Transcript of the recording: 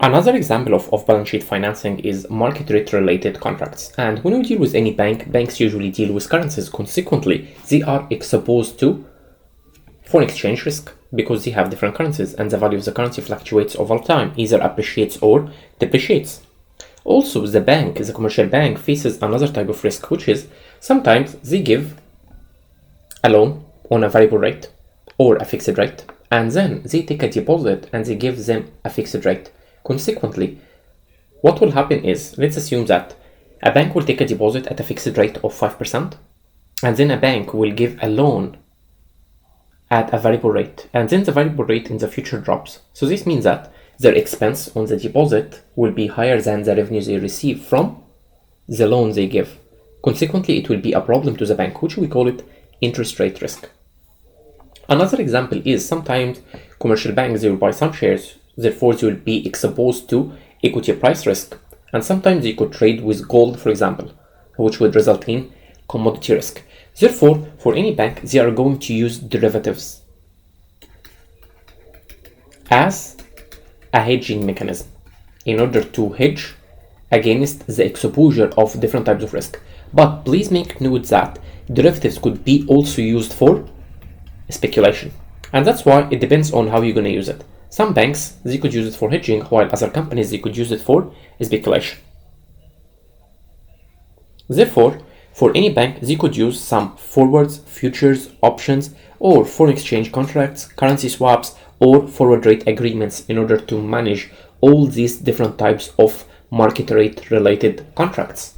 Another example of off-balance sheet financing is market rate related contracts. And when we deal with any bank, banks usually deal with currencies. Consequently, they are exposed to foreign exchange risk because they have different currencies and the value of the currency fluctuates over time, either appreciates or depreciates. Also, the commercial bank faces another type of risk, which is sometimes they give a loan on a variable rate or a fixed rate, and then they take a deposit and they give them a fixed rate. Consequently, what will happen is, let's assume that a bank will take a deposit at a fixed rate of 5%, and then a bank will give a loan at a variable rate, and then the variable rate in the future drops. So this means that their expense on the deposit will be higher than the revenue they receive from the loan they give. Consequently, it will be a problem to the bank, which we call it interest rate risk. Another example is sometimes commercial banks, they will buy some shares, therefore they will be exposed to equity price risk. And sometimes they could trade with gold, for example, which would result in commodity risk. Therefore, for any bank, they are going to use derivatives as a hedging mechanism in order to hedge against the exposure of different types of risk. But please make note that derivatives could be also used for speculation. And that's why it depends on how you're going to use it. Some banks, they could use it for hedging, while other companies, they could use it for speculation. Therefore, for any bank, they could use some forwards, futures, options, or foreign exchange contracts, currency swaps, or forward rate agreements in order to manage all these different types of market rate related contracts.